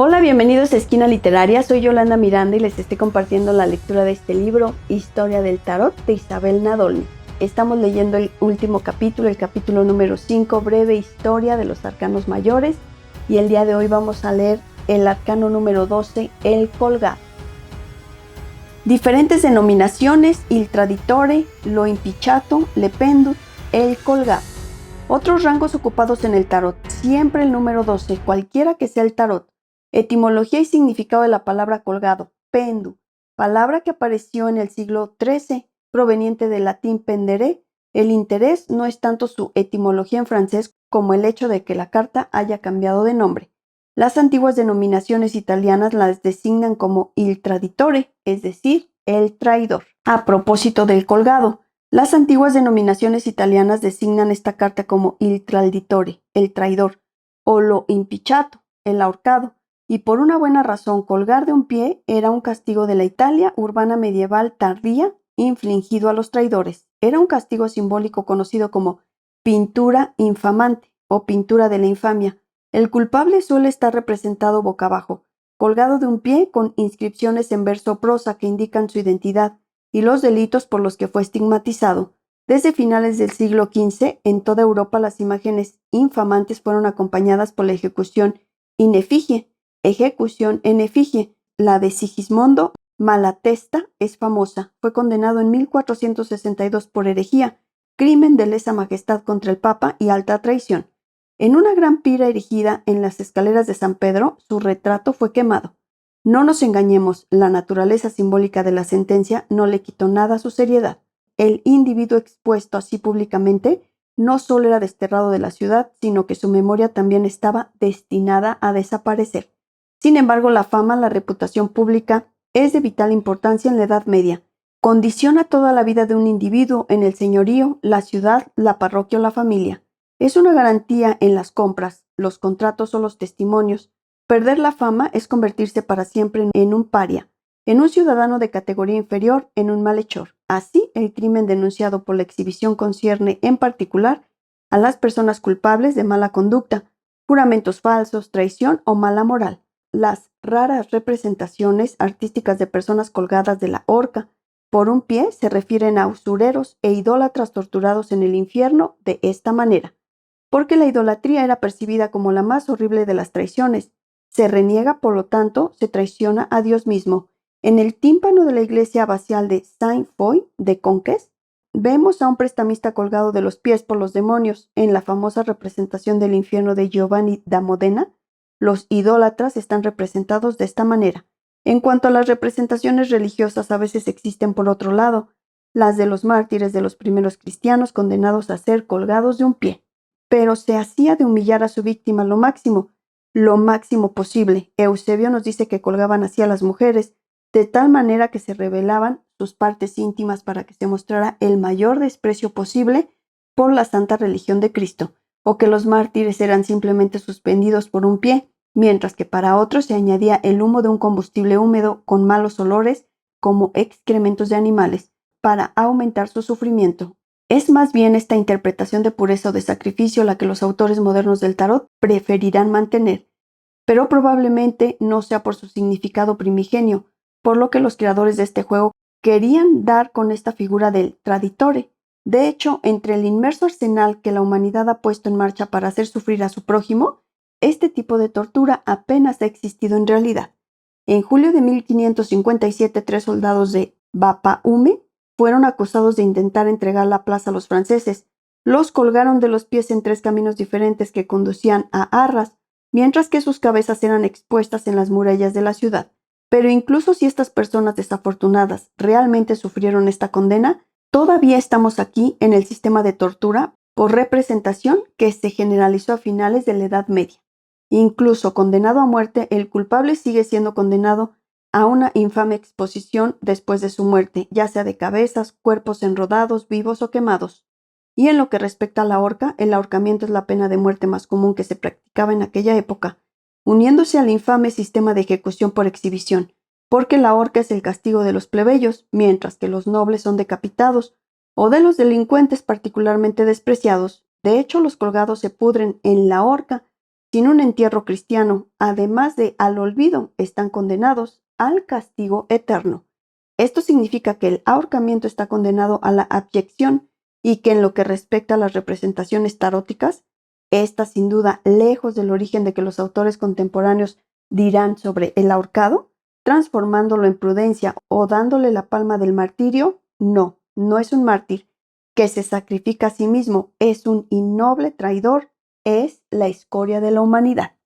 Hola, bienvenidos a Esquina Literaria, soy Yolanda Miranda y les estoy compartiendo la lectura de este libro, Historia del Tarot, de Isabel Nadolny. Estamos leyendo el último capítulo, el capítulo número 5, Breve Historia de los Arcanos Mayores, y el día de hoy vamos a leer el arcano número 12, El Colgado. Diferentes denominaciones: il traditore, lo impicciato, le pendut, el colgado. Otros rangos ocupados en el tarot: siempre el número 12, cualquiera que sea el tarot. Etimología y significado de la palabra colgado: pendu, palabra que apareció en el siglo XIII, proveniente del latín pendere. El interés no es tanto su etimología en francés como el hecho de que la carta haya cambiado de nombre. Las antiguas denominaciones italianas las designan como il traditore, es decir, el traidor. A propósito del colgado, las antiguas denominaciones italianas designan esta carta como il traditore, el traidor, o lo impicciato, el ahorcado. Y por una buena razón: colgar de un pie era un castigo de la Italia urbana medieval tardía infligido a los traidores. Era un castigo simbólico conocido como pintura infamante o pintura de la infamia. El culpable suele estar representado boca abajo, colgado de un pie, con inscripciones en verso o prosa que indican su identidad y los delitos por los que fue estigmatizado. Desde finales del siglo XV, en toda Europa las imágenes infamantes fueron acompañadas por la ejecución in effigie. La de Sigismondo Malatesta es famosa. Fue condenado en 1462 por herejía, crimen de lesa majestad contra el Papa y alta traición. En una gran pira erigida en las escaleras de San Pedro, su retrato fue quemado. No nos engañemos, la naturaleza simbólica de la sentencia no le quitó nada a su seriedad. El individuo expuesto así públicamente no solo era desterrado de la ciudad, sino que su memoria también estaba destinada a desaparecer. Sin embargo, la fama, la reputación pública, es de vital importancia en la Edad Media. Condiciona toda la vida de un individuo en el señorío, la ciudad, la parroquia o la familia. Es una garantía en las compras, los contratos o los testimonios. Perder la fama es convertirse para siempre en un paria, en un ciudadano de categoría inferior, en un malhechor. Así, el crimen denunciado por la exhibición concierne en particular a las personas culpables de mala conducta, juramentos falsos, traición o mala moral. Las raras representaciones artísticas de personas colgadas de la horca por un pie se refieren a usureros e idólatras torturados en el infierno de esta manera, porque la idolatría era percibida como la más horrible de las traiciones. Se reniega, por lo tanto, se traiciona a Dios mismo. En el tímpano de la iglesia abacial de Saint-Foy de Conques, vemos a un prestamista colgado de los pies por los demonios. En la famosa representación del infierno de Giovanni da Modena, los idólatras están representados de esta manera. En cuanto a las representaciones religiosas, a veces existen por otro lado, las de los mártires de los primeros cristianos condenados a ser colgados de un pie. Pero se hacía de humillar a su víctima lo máximo posible. Eusebio nos dice que colgaban así a las mujeres, de tal manera que se revelaban sus partes íntimas para que se mostrara el mayor desprecio posible por la santa religión de Cristo, o que los mártires eran simplemente suspendidos por un pie, mientras que para otros se añadía el humo de un combustible húmedo con malos olores, como excrementos de animales, para aumentar su sufrimiento. Es más bien esta interpretación de pureza o de sacrificio la que los autores modernos del tarot preferirán mantener, pero probablemente no sea por su significado primigenio, por lo que los creadores de este juego querían dar con esta figura del traditore. De hecho, entre el inmenso arsenal que la humanidad ha puesto en marcha para hacer sufrir a su prójimo, este tipo de tortura apenas ha existido en realidad. En julio de 1557, 3 soldados de Bapaume fueron acusados de intentar entregar la plaza a los franceses. Los colgaron de los pies en 3 caminos diferentes que conducían a Arras, mientras que sus cabezas eran expuestas en las murallas de la ciudad. Pero incluso si estas personas desafortunadas realmente sufrieron esta condena, todavía estamos aquí en el sistema de tortura por representación que se generalizó a finales de la Edad Media. Incluso condenado a muerte, el culpable sigue siendo condenado a una infame exposición después de su muerte, ya sea de cabezas, cuerpos enrodados, vivos o quemados. Y en lo que respecta a la horca, el ahorcamiento es la pena de muerte más común que se practicaba en aquella época, uniéndose al infame sistema de ejecución por exhibición, porque la horca es el castigo de los plebeyos, mientras que los nobles son decapitados, o de los delincuentes particularmente despreciados. De hecho, los colgados se pudren en la horca sin un entierro cristiano, además de al olvido, están condenados al castigo eterno. Esto significa que el ahorcamiento está condenado a la abyección y que en lo que respecta a las representaciones taróticas, estas sin duda, lejos del origen de que los autores contemporáneos dirán sobre el ahorcado, transformándolo en prudencia o dándole la palma del martirio, no es un mártir que se sacrifica a sí mismo, es un innoble traidor, es la escoria de la humanidad.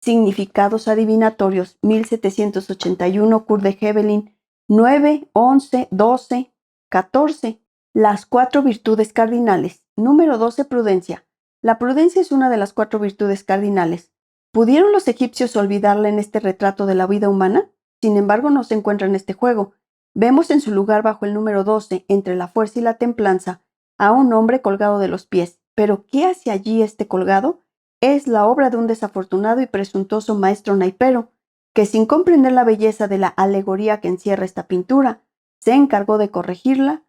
Significados adivinatorios, 1781, Kurt de Hebelin, 9, 11, 12, 14. Las 4 virtudes cardinales. Número 12, prudencia. La prudencia es una de las 4 virtudes cardinales. ¿Pudieron los egipcios olvidarla en este retrato de la vida humana? Sin embargo, no se encuentra en este juego. Vemos en su lugar bajo el número 12, entre la fuerza y la templanza, a un hombre colgado de los pies. ¿Pero qué hace allí este colgado? Es la obra de un desafortunado y presuntuoso maestro naipero, que sin comprender la belleza de la alegoría que encierra esta pintura, se encargó de corregirla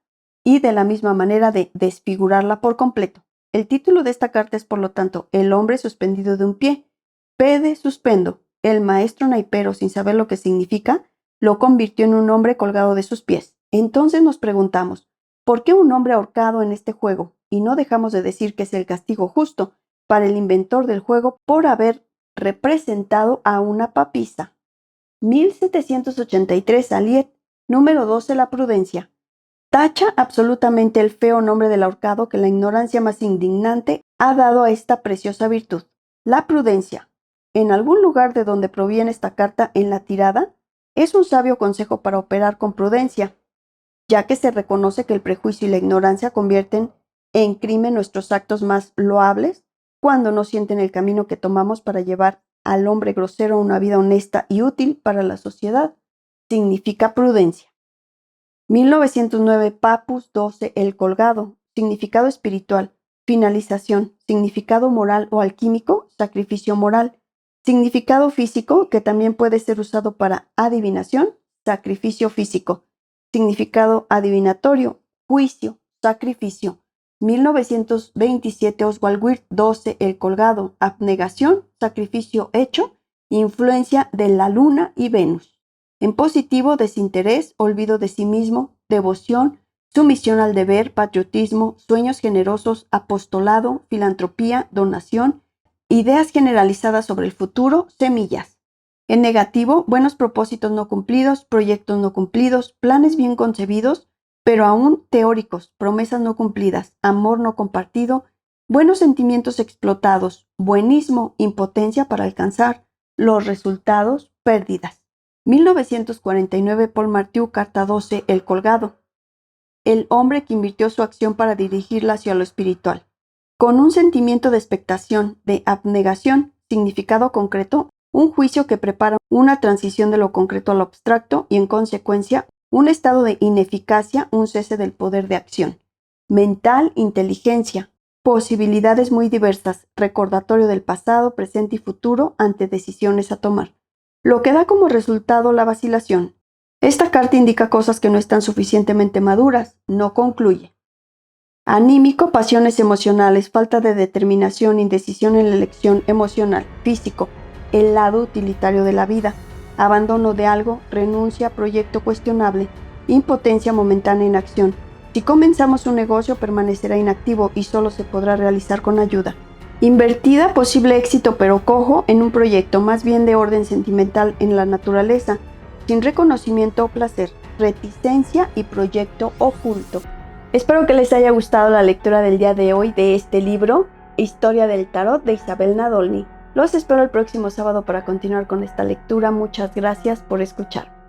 y de la misma manera de desfigurarla por completo. El título de esta carta es, por lo tanto, El hombre suspendido de un pie. Pede suspendo. El maestro naipero, sin saber lo que significa, lo convirtió en un hombre colgado de sus pies. Entonces nos preguntamos, ¿por qué un hombre ahorcado en este juego? Y no dejamos de decir que es el castigo justo para el inventor del juego por haber representado a una papisa. 1783, Aliet. Número 12, la prudencia. Tacha absolutamente el feo nombre del ahorcado que la ignorancia más indignante ha dado a esta preciosa virtud. La prudencia. En algún lugar de donde proviene esta carta en la tirada, es un sabio consejo para operar con prudencia, ya que se reconoce que el prejuicio y la ignorancia convierten en crimen nuestros actos más loables cuando no sienten el camino que tomamos para llevar al hombre grosero a una vida honesta y útil para la sociedad. Significa prudencia. 1909, Papus 12, el colgado. Significado espiritual. Finalización. Significado moral o alquímico. Sacrificio moral. Significado físico, que también puede ser usado para adivinación. Sacrificio físico. Significado adivinatorio. Juicio. Sacrificio. 1927, Oswald Wirth 12, el colgado. Abnegación. Sacrificio hecho. Influencia de la luna y Venus. En positivo, desinterés, olvido de sí mismo, devoción, sumisión al deber, patriotismo, sueños generosos, apostolado, filantropía, donación, ideas generalizadas sobre el futuro, semillas. En negativo, buenos propósitos no cumplidos, proyectos no cumplidos, planes bien concebidos, pero aún teóricos, promesas no cumplidas, amor no compartido, buenos sentimientos explotados, buenismo, impotencia para alcanzar los resultados, pérdidas. 1949, Paul Martiu, carta 12, el colgado. El hombre que invirtió su acción para dirigirla hacia lo espiritual. Con un sentimiento de expectación, de abnegación, significado concreto, un juicio que prepara una transición de lo concreto a lo abstracto y, en consecuencia, un estado de ineficacia, un cese del poder de acción. Mental, inteligencia, posibilidades muy diversas, recordatorio del pasado, presente y futuro ante decisiones a tomar. Lo que da como resultado la vacilación. Esta carta indica cosas que no están suficientemente maduras, no concluye. Anímico, pasiones emocionales, falta de determinación, indecisión en la elección emocional, físico, el lado utilitario de la vida, abandono de algo, renuncia, proyecto cuestionable, impotencia momentánea en acción. Si comenzamos un negocio, permanecerá inactivo y solo se podrá realizar con ayuda. Invertida, posible éxito pero cojo en un proyecto más bien de orden sentimental en la naturaleza, sin reconocimiento o placer, reticencia y proyecto oculto. Espero que les haya gustado la lectura del día de hoy de este libro, Historia del Tarot de Isabel Nadolny. Los espero el próximo sábado para continuar con esta lectura. Muchas gracias por escuchar.